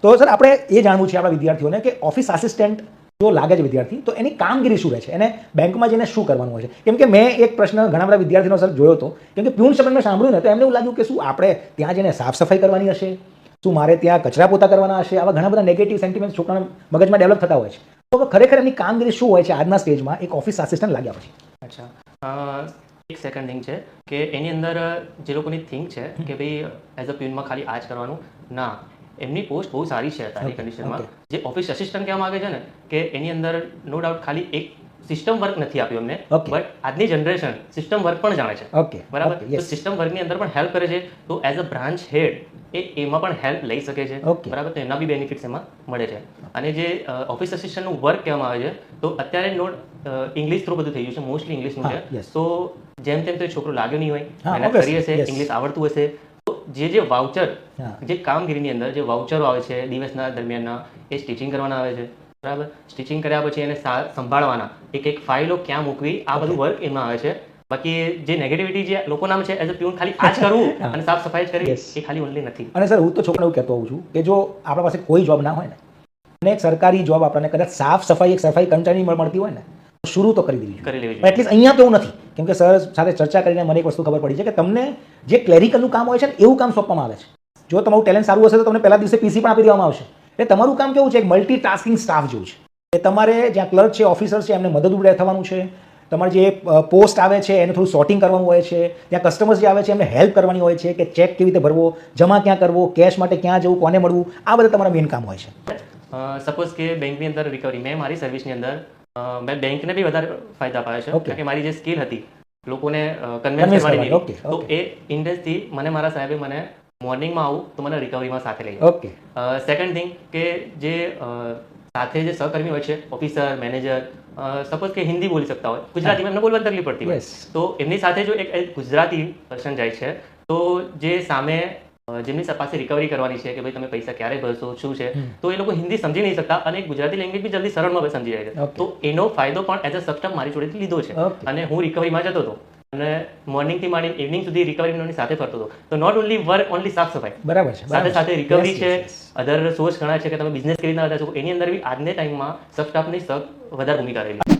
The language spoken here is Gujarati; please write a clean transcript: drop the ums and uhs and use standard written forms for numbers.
તો સર આપણે એ જાણવું છે આપણા વિદ્યાર્થીઓને કે ઓફિસ આસિસ્ટન્ટ જો લાગે છે વિદ્યાર્થી તો એની કામગીરી શું રહે છે, એને બેંકમાં જઈને શું કરવાનું હોય છે? કેમ કે મેં એક પ્રશ્ન ઘણા બધા વિદ્યાર્થીનો સર જોયો હતો, કેમ કે પ્યુન શબ્દ મેં સાંભળ્યું ને તો એમને એવું લાગ્યું કે શું આપણે ત્યાં જઈને સાફ સફાઈ કરવાની હશે, શું મારે ત્યાં કચરા પોતા કરવાના હશે? આવા ઘણા બધા નેગેટિવ સેન્ટિમેન્ટ છોકરાના મગજમાં ડેવલપ થતા હોય છે. તો ખરેખર એમની કામગીરી શું હોય છે આજના સ્ટેજમાં એક ઓફિસ આસિસ્ટન્ટ લાગ્યા પછી? અચ્છા, એક સેકન્ડ થિંગ છે કે એની અંદર જે લોકોની થિંક છે કે ભાઈ એઝ અ પ્યુનમાં ખાલી આ જ કરવાનું ના, એમની પોસ્ટ બહુ સારી છે અત્યારની કન્ડિશનમાં. જે ઓફિસ અસિસ્ટન્ટ કહેવામાં આવે છે ને કે એની અંદર નો ડાઉટ ખાલી એક સિસ્ટમ વર્ક નથી આપ્યું એમને, બટ આજની જનરેશન સિસ્ટમ વર્ક પણ જાણે છે, બરાબર? તો સિસ્ટમ વર્કની અંદર પણ હેલ્પ કરે છે, તો એઝ અ બ્રાન્ચ હેડ એમાં પણ હેલ્પ લઈ શકે છે, બરાબર? તો એના બી બેનિફિટ્સ એમાં મળે છે. અને જે ઓફિસ અસિસ્ટન્ટનું વર્ક કહેવામાં આવે છે તો અત્યારે ઇંગ્લિશ થ્રુ બધું થઈ ગયું છે, મોસ્ટલી ઇંગ્લિશનું છે. તો જેમ તેમ તો એ છોકરો લાગ્યો નહીં હોય, મહેનત કરી હશે, ઇંગ્લિશ આવડતું હશે, તો જે વાઉચર, જે કામગીરીની અંદર જે વાઉચરો આવે છે દિવસના દરમિયાનના, એ સ્ટિચિંગ કરવાના આવે છે, બરાબર? સ્ટિચિંગ કર્યા પછી એને સંભાળવાના, એક ફાઇલો ક્યાં મૂકવી, આ બધું વર્ક એમાં આવે છે. બાકી જે નેગેટિવિટી જે લોકો નામ છે એઝ અ પ્યુન ખાલી આ જ કરવું અને સાફ સફાઈ જ કરવી, એ ખાલી ઓનલી નથી. અને સર હું તો છોકરાને એવું કહેતો હોઉં છું કે જો આપણા પાસે કોઈ જોબ ના હોય ને અને એક સરકારી જોબ આપણને કદાચ સાફ સફાઈ એક સફાઈ કર્મચારી મળતી હોય ને તો શરૂ તો કરી લેવી જોઈએ. એટલીસ્ટ અહીંયા તો એવું નથી, કેમ કે સર સાથે ચર્ચા કરીને મને એક વસ્તુ ખબર પડી છે કે તમને જે ક્લેરિકલનું કામ હોય છે ને એવું કામ સોંપવામાં આવે છે. જો તમારું ટેલેન્ટ સારું હશે તો તમને પહેલા દિવસે પીસી પણ આપી દેવામાં આવશે. એટલે તમારું કામ કેવું છે, એક મલ્ટીટાસ્કિંગ સ્ટાફ જેવું છે. એ તમારે જ્યાં ક્લર્ક છે, ઓફિસર છે, એમને મદદરૂપ થવાનું છે. તમારે જે પોસ્ટ આવે છે એને થોડું સોર્ટિંગ કરવાનું હોય છે. ત્યાં કસ્ટમર્સ જે આવે છે એમને હેલ્પ કરવાની હોય છે કે ચેક કેવી રીતે ભરવો, જમા ક્યાં કરવો, કેશ માટે ક્યાં જવું, કોને મળવું, આ બધા તમારા મેઇન કામ હોય છે. સપોઝ કે બેંકની અંદર રિકવરી, મેં મારી સર્વિસની અંદર મેં બેંકને બી વધારે ફાયદા પાડે છે, કારણ કે મારી જે સ્કિલ હતી લોકોને કન્વિન્સ કરવાની, તો એ ઇન્ડેક્સથી મને મારા સાહેબે મને મોર્નિંગમાં આવું તો મને રિકવરીમાં સાથે લઈ જાય. સેકન્ડ થિંગ કે જે સાથે જે સહકર્મી હોય છે, ઓફિસર, મેનેજર, સપોઝ કે હિન્દી બોલી શકતા હોય, ગુજરાતીમાં એમને બોલવાની તકલીફ પડતી હોય, તો એમની સાથે જો એક ગુજરાતી પર્સન જાય છે તો જે સામે જેમની પાસે રિકવરી કરવાની છે કે ભાઈ તમે પૈસા ક્યારે ભરશો, શું છે, તો એ લોકો હિન્દી સમજી નહીં શકતા અને ગુજરાતી લેંગ્વેજ બી જલ્દી સરળમાં સમજી જાય છે. તો એનો ફાયદો પણ એઝ અ સબસ્ટાફ મારી જોડેથી લીધો છે. અને હું રિકવરીમાં જતો હતો અને મોર્નિંગથી માંડીને ઇવનિંગ સુધી રિકવરીની સાથે ફરતો હતો. તો નોટ ઓનલી વર્ક, ઓનલી સાફ સફાઈ, બરાબર છે, સાથે સાથે રિકવરી છે, અધર સોર્સ ઘણા છે કે તમે બિઝનેસ કેવી રીતના વધારો છો, એની અંદર બી આજના ટાઈમમાં સબસ્ટાફની વધારે ભૂમિકા રહેલી.